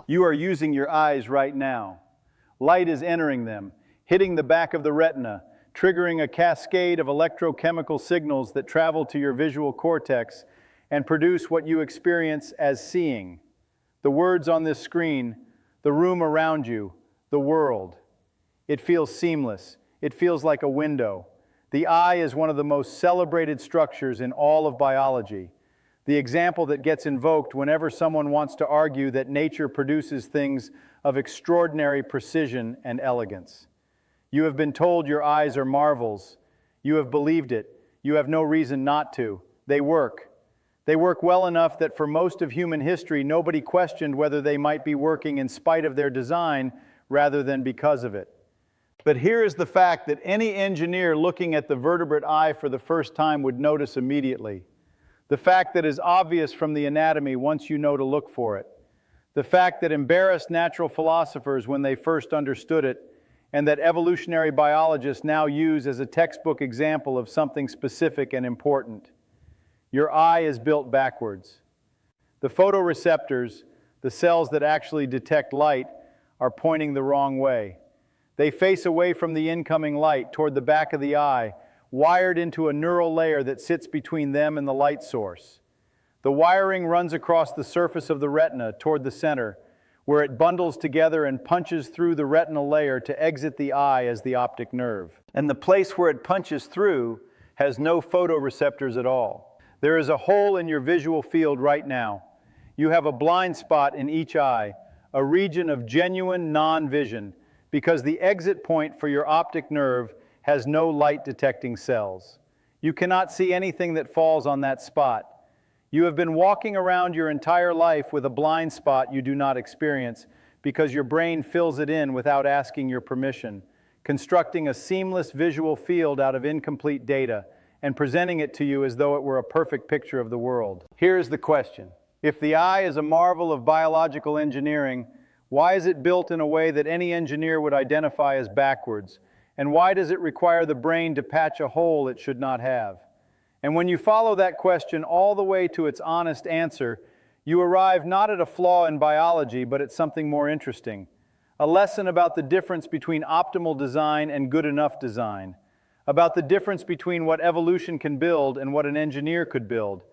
You are using your eyes right now. Light is entering them, hitting the back of the retina, triggering a cascade of electrochemical signals that travel to your visual cortex and produce what you experience as seeing. The words on this screen, the room around you, the world. It feels seamless. It feels like a window. The eye is one of the most celebrated structures in all of biology. The example that gets invoked whenever someone wants to argue that nature produces things of extraordinary precision and elegance. You have been told your eyes are marvels. You have believed it. You have no reason not to. They work. They work well enough that for most of human history, nobody questioned whether they might be working in spite of their design rather than because of it. But here is the fact that any engineer looking at the vertebrate eye for the first time would notice immediately. The fact that is obvious from the anatomy once you know to look for it. The fact that embarrassed natural philosophers when they first understood it, and that evolutionary biologists now use as a textbook example of something specific and important. Your eye is built backwards. The photoreceptors, the cells that actually detect light, are pointing the wrong way. They face away from the incoming light toward the back of the eye, wired into a neural layer that sits between them and the light source. The wiring runs across the surface of the retina toward the center, where it bundles together and punches through the retinal layer to exit the eye as the optic nerve. And the place where it punches through has no photoreceptors at all. There is a hole in your visual field right now. You have a blind spot in each eye, a region of genuine non-vision, because the exit point for your optic nerve has no light-detecting cells. You cannot see anything that falls on that spot. You have been walking around your entire life with a blind spot you do not experience because your brain fills it in without asking your permission, constructing a seamless visual field out of incomplete data and presenting it to you as though it were a perfect picture of the world. Here is the question. If the eye is a marvel of biological engineering, why is it built in a way that any engineer would identify as backwards? And why does it require the brain to patch a hole it should not have? And when you follow that question all the way to its honest answer, you arrive not at a flaw in biology, but at something more interesting. A lesson about the difference between optimal design and good enough design. About the difference between what evolution can build and what an engineer could build.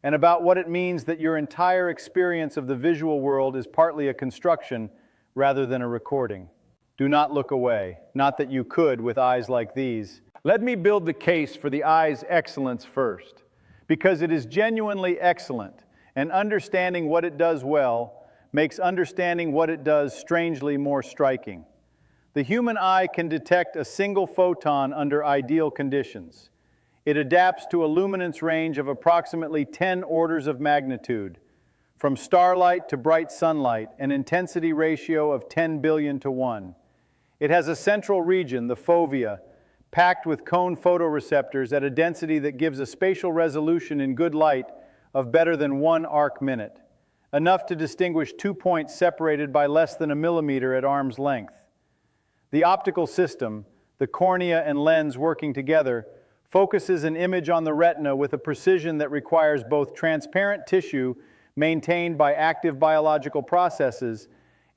And about what it means that your entire experience of the visual world is partly a construction rather than a recording. Do not look away, not that you could with eyes like these. Let me build the case for the eye's excellence first, because it is genuinely excellent, and understanding what it does well makes understanding what it does strangely more striking. The human eye can detect a single photon under ideal conditions. It adapts to a luminance range of approximately 10 orders of magnitude, from starlight to bright sunlight, an intensity ratio of 10 billion to 1. It has a central region, the fovea, packed with cone photoreceptors at a density that gives a spatial resolution in good light of better than 1 arc minute, enough to distinguish 2 points separated by less than a millimeter at arm's length. The optical system, the cornea and lens working together, focuses an image on the retina with a precision that requires both transparent tissue maintained by active biological processes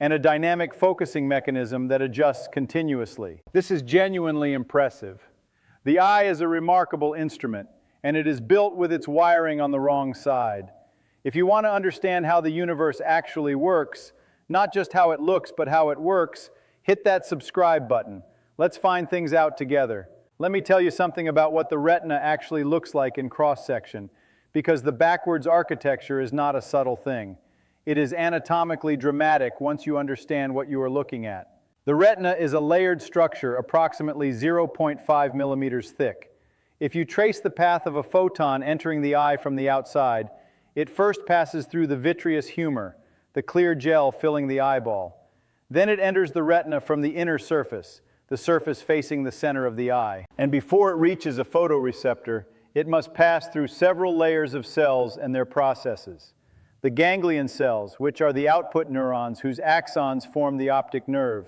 and a dynamic focusing mechanism that adjusts continuously. This is genuinely impressive. The eye is a remarkable instrument, and it is built with its wiring on the wrong side. If you want to understand how the universe actually works, not just how it looks, but how it works, hit that subscribe button. Let's find things out together. Let me tell you something about what the retina actually looks like in cross-section, because the backwards architecture is not a subtle thing. It is anatomically dramatic once you understand what you are looking at. The retina is a layered structure approximately 0.5 millimeters thick. If you trace the path of a photon entering the eye from the outside, it first passes through the vitreous humor, the clear gel filling the eyeball. Then it enters the retina from the inner surface, the surface facing the center of the eye. And before it reaches a photoreceptor, it must pass through several layers of cells and their processes. The ganglion cells, which are the output neurons whose axons form the optic nerve,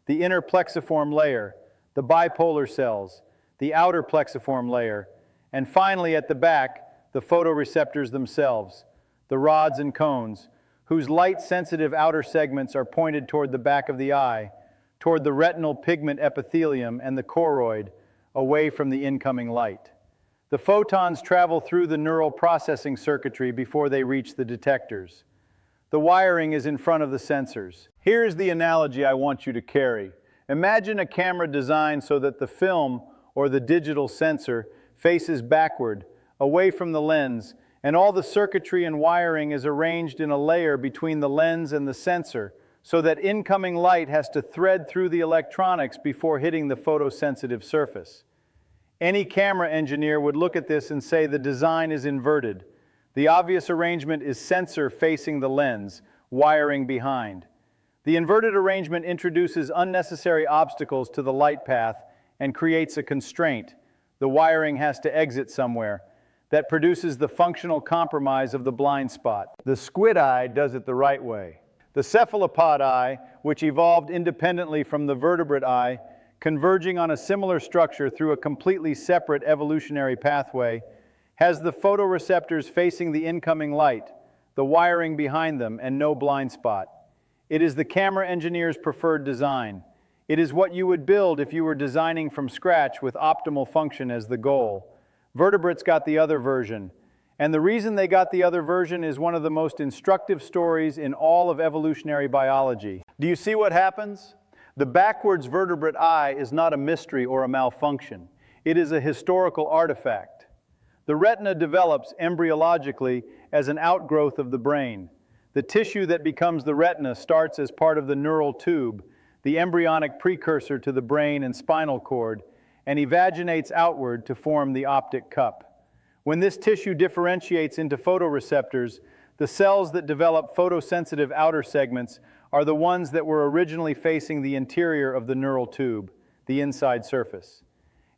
the inner plexiform layer, the bipolar cells, the outer plexiform layer, and finally at the back, the photoreceptors themselves, the rods and cones, whose light-sensitive outer segments are pointed toward the back of the eye, toward the retinal pigment epithelium and the choroid, away from the incoming light. The photons travel through the neural processing circuitry before they reach the detectors. The wiring is in front of the sensors. Here's the analogy I want you to carry. Imagine a camera designed so that the film, or the digital sensor, faces backward, away from the lens, and all the circuitry and wiring is arranged in a layer between the lens and the sensor, so that incoming light has to thread through the electronics before hitting the photosensitive surface. Any camera engineer would look at this and say the design is inverted. The obvious arrangement is sensor facing the lens, wiring behind. The inverted arrangement introduces unnecessary obstacles to the light path and creates a constraint. The wiring has to exit somewhere. That produces the functional compromise of the blind spot. The squid eye does it the right way. The cephalopod eye, which evolved independently from the vertebrate eye, converging on a similar structure through a completely separate evolutionary pathway, has the photoreceptors facing the incoming light, the wiring behind them, and no blind spot. It is the camera engineer's preferred design. It is what you would build if you were designing from scratch with optimal function as the goal. Vertebrates got the other version. And the reason they got the other version is one of the most instructive stories in all of evolutionary biology. Do you see what happens? The backwards vertebrate eye is not a mystery or a malfunction. It is a historical artifact. The retina develops embryologically as an outgrowth of the brain. The tissue that becomes the retina starts as part of the neural tube, the embryonic precursor to the brain and spinal cord, and evaginates outward to form the optic cup. When this tissue differentiates into photoreceptors, the cells that develop photosensitive outer segments are the ones that were originally facing the interior of the neural tube, the inside surface.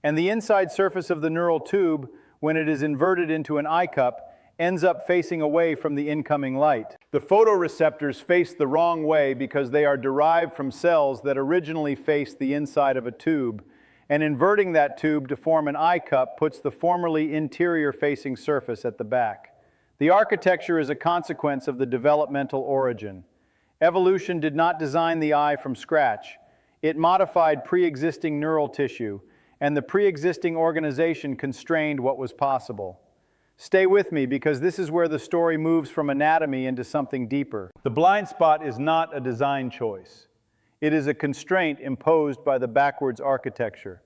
And the inside surface of the neural tube, when it is inverted into an eye cup, ends up facing away from the incoming light. The photoreceptors face the wrong way because they are derived from cells that originally faced the inside of a tube, and inverting that tube to form an eye cup puts the formerly interior-facing surface at the back. The architecture is a consequence of the developmental origin. Evolution did not design the eye from scratch. It modified pre-existing neural tissue, and the pre-existing organization constrained what was possible. Stay with me because this is where the story moves from anatomy into something deeper. The blind spot is not a design choice. It is a constraint imposed by the backwards architecture.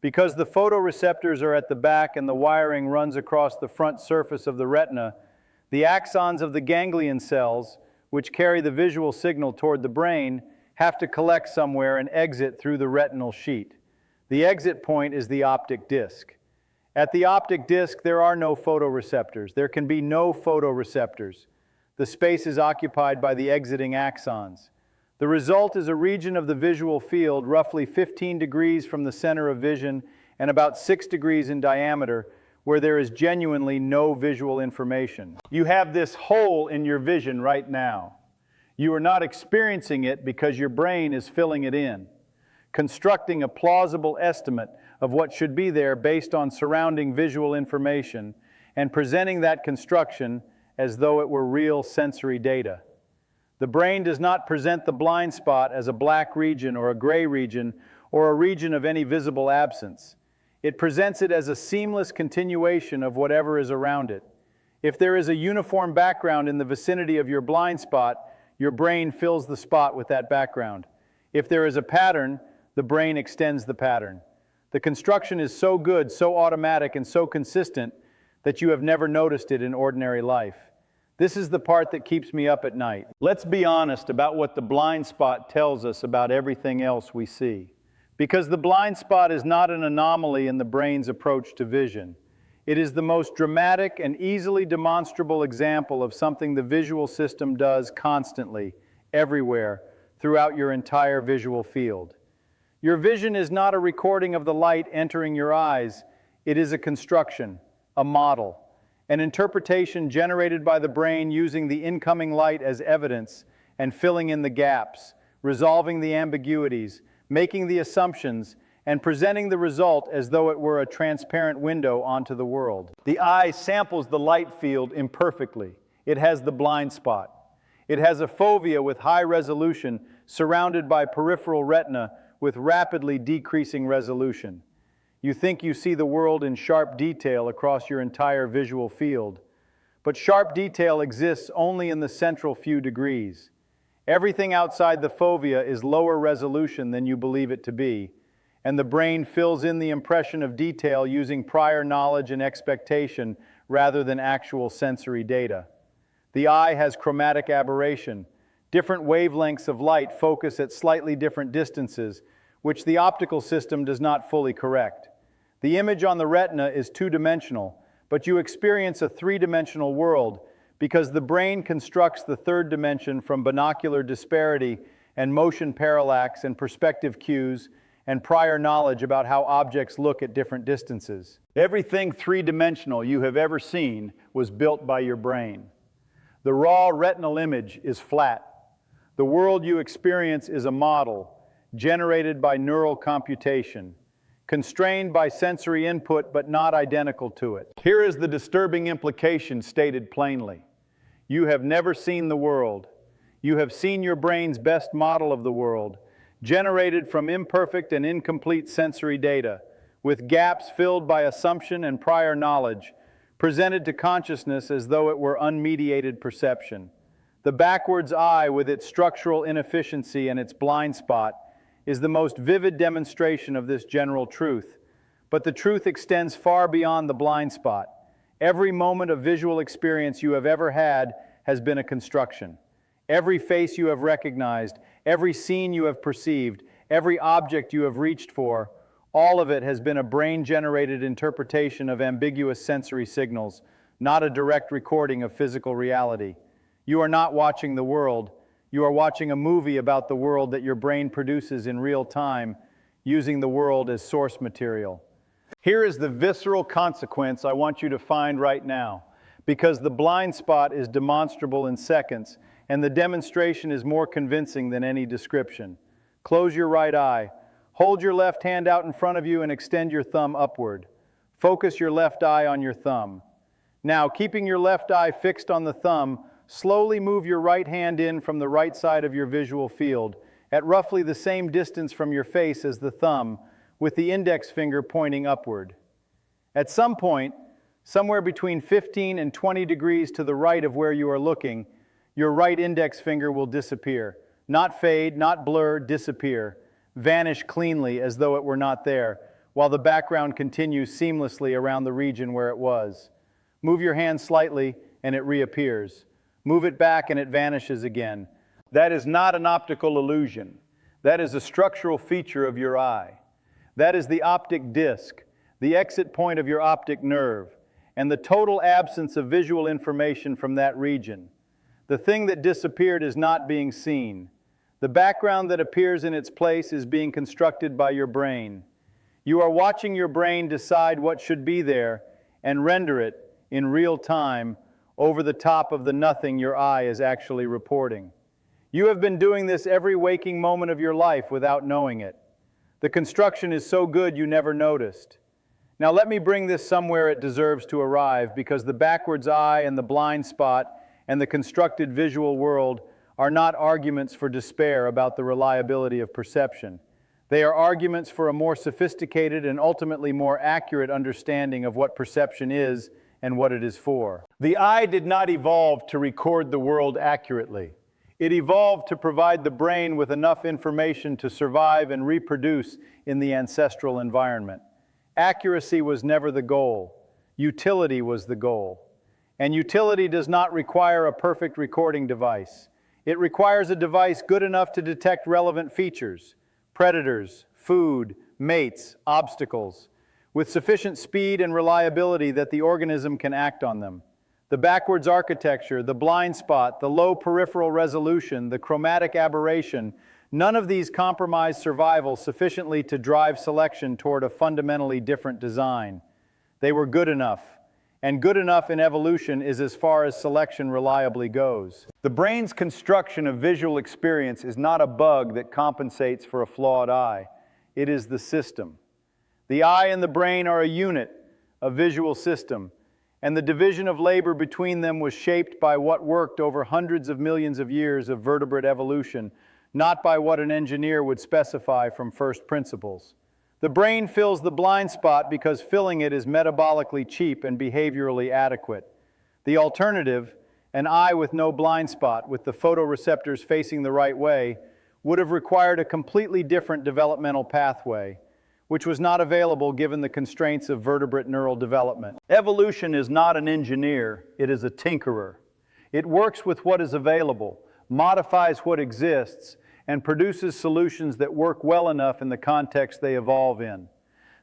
Because the photoreceptors are at the back and the wiring runs across the front surface of the retina, the axons of the ganglion cells, which carry the visual signal toward the brain, have to collect somewhere and exit through the retinal sheet. The exit point is the optic disc. At the optic disc, there are no photoreceptors. There can be no photoreceptors. The space is occupied by the exiting axons. The result is a region of the visual field roughly 15 degrees from the center of vision and about 6 degrees in diameter, where there is genuinely no visual information. You have this hole in your vision right now. You are not experiencing it because your brain is filling it in, constructing a plausible estimate of what should be there based on surrounding visual information, and presenting that construction as though it were real sensory data. The brain does not present the blind spot as a black region or a gray region or a region of any visible absence. It presents it as a seamless continuation of whatever is around it. If there is a uniform background in the vicinity of your blind spot, your brain fills the spot with that background. If there is a pattern, the brain extends the pattern. The construction is so good, so automatic, and so consistent that you have never noticed it in ordinary life. This is the part that keeps me up at night. Let's be honest about what the blind spot tells us about everything else we see. Because the blind spot is not an anomaly in the brain's approach to vision. It is the most dramatic and easily demonstrable example of something the visual system does constantly, everywhere, throughout your entire visual field. Your vision is not a recording of the light entering your eyes. It is a construction, a model, an interpretation generated by the brain using the incoming light as evidence and filling in the gaps, resolving the ambiguities, making the assumptions, and presenting the result as though it were a transparent window onto the world. The eye samples the light field imperfectly. It has the blind spot. It has a fovea with high resolution surrounded by peripheral retina with rapidly decreasing resolution. You think you see the world in sharp detail across your entire visual field, but sharp detail exists only in the central few degrees. Everything outside the fovea is lower resolution than you believe it to be, and the brain fills in the impression of detail using prior knowledge and expectation rather than actual sensory data. The eye has chromatic aberration. Different wavelengths of light focus at slightly different distances, which the optical system does not fully correct. The image on the retina is two-dimensional, but you experience a three-dimensional world because the brain constructs the third dimension from binocular disparity and motion parallax and perspective cues and prior knowledge about how objects look at different distances. Everything three-dimensional you have ever seen was built by your brain. The raw retinal image is flat. The world you experience is a model generated by neural computation, constrained by sensory input but not identical to it. Here is the disturbing implication stated plainly. You have never seen the world. You have seen your brain's best model of the world, generated from imperfect and incomplete sensory data, with gaps filled by assumption and prior knowledge, presented to consciousness as though it were unmediated perception. The backwards eye, with its structural inefficiency and its blind spot, is the most vivid demonstration of this general truth. But the truth extends far beyond the blind spot. Every moment of visual experience you have ever had has been a construction. Every face you have recognized, every scene you have perceived, every object you have reached for, all of it has been a brain-generated interpretation of ambiguous sensory signals, not a direct recording of physical reality. You are not watching the world. You are watching a movie about the world that your brain produces in real time, using the world as source material. Here is the visceral consequence I want you to find right now, because the blind spot is demonstrable in seconds, and the demonstration is more convincing than any description. Close your right eye. Hold your left hand out in front of you and extend your thumb upward. Focus your left eye on your thumb. Now, keeping your left eye fixed on the thumb, slowly move your right hand in from the right side of your visual field, at roughly the same distance from your face as the thumb, with the index finger pointing upward. At some point, somewhere between 15 and 20 degrees to the right of where you are looking, your right index finger will disappear. Not fade, not blur, disappear. Vanish cleanly as though it were not there, while the background continues seamlessly around the region where it was. Move your hand slightly and it reappears. Move it back and it vanishes again. That is not an optical illusion. That is a structural feature of your eye. That is the optic disc, the exit point of your optic nerve, and the total absence of visual information from that region. The thing that disappeared is not being seen. The background that appears in its place is being constructed by your brain. You are watching your brain decide what should be there and render it in real time over the top of the nothing your eye is actually reporting. You have been doing this every waking moment of your life without knowing it. The construction is so good you never noticed. Now let me bring this somewhere it deserves to arrive, because the backwards eye and the blind spot and the constructed visual world are not arguments for despair about the reliability of perception. They are arguments for a more sophisticated and ultimately more accurate understanding of what perception is and what it is for. The eye did not evolve to record the world accurately. It evolved to provide the brain with enough information to survive and reproduce in the ancestral environment. Accuracy was never the goal. Utility was the goal. And utility does not require a perfect recording device. It requires a device good enough to detect relevant features, predators, food, mates, obstacles, with sufficient speed and reliability that the organism can act on them. The backwards architecture, the blind spot, the low peripheral resolution, the chromatic aberration, none of these compromise survival sufficiently to drive selection toward a fundamentally different design. They were good enough, and good enough in evolution is as far as selection reliably goes. The brain's construction of visual experience is not a bug that compensates for a flawed eye. It is the system. The eye and the brain are a unit, a visual system, and the division of labor between them was shaped by what worked over hundreds of millions of years of vertebrate evolution, not by what an engineer would specify from first principles. The brain fills the blind spot because filling it is metabolically cheap and behaviorally adequate. The alternative, an eye with no blind spot, with the photoreceptors facing the right way, would have required a completely different developmental pathway, which was not available given the constraints of vertebrate neural development. Evolution is not an engineer, it is a tinkerer. It works with what is available, modifies what exists, and produces solutions that work well enough in the context they evolve in.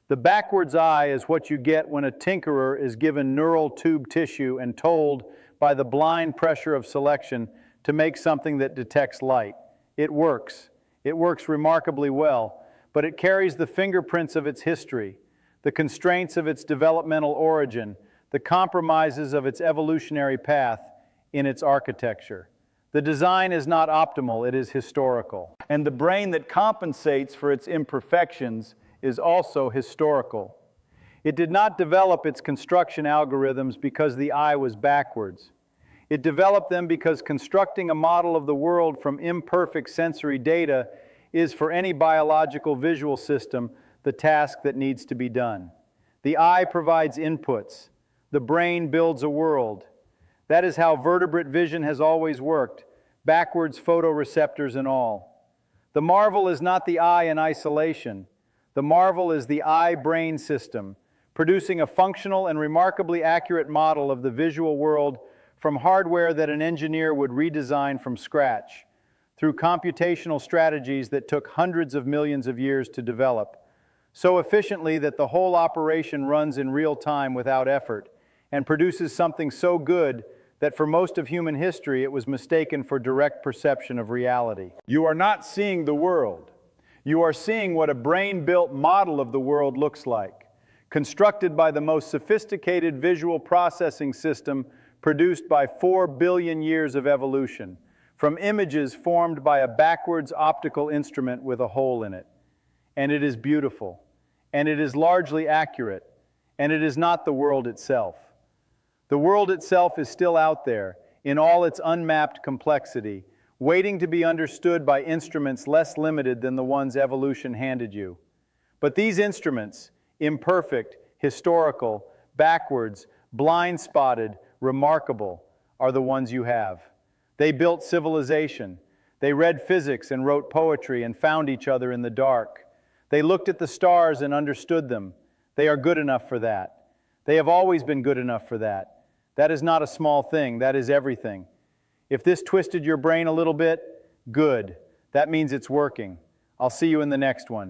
The backwards eye is what you get when a tinkerer is given neural tube tissue and told by the blind pressure of selection to make something that detects light. It works. It works remarkably well, but it carries the fingerprints of its history, the constraints of its developmental origin, the compromises of its evolutionary path in its architecture. The design is not optimal, it is historical. And the brain that compensates for its imperfections is also historical. It did not develop its construction algorithms because the eye was backwards. It developed them because constructing a model of the world from imperfect sensory data is, for any biological visual system, the task that needs to be done. The eye provides inputs. The brain builds a world. That is how vertebrate vision has always worked, backwards photoreceptors and all. The marvel is not the eye in isolation. The marvel is the eye-brain system, producing a functional and remarkably accurate model of the visual world from hardware that an engineer would redesign from scratch, through computational strategies that took hundreds of millions of years to develop, so efficiently that the whole operation runs in real time without effort, and produces something so good that for most of human history it was mistaken for direct perception of reality. You are not seeing the world. You are seeing what a brain-built model of the world looks like, constructed by the most sophisticated visual processing system produced by 4 billion years of evolution, from images formed by a backwards optical instrument with a hole in it. And it is beautiful, and it is largely accurate, and it is not the world itself. The world itself is still out there, in all its unmapped complexity, waiting to be understood by instruments less limited than the ones evolution handed you. But these instruments, imperfect, historical, backwards, blind-spotted, remarkable, are the ones you have. They built civilization. They read physics and wrote poetry and found each other in the dark. They looked at the stars and understood them. They are good enough for that. They have always been good enough for that. That is not a small thing, that is everything. If this twisted your brain a little bit, good. That means it's working. I'll see you in the next one.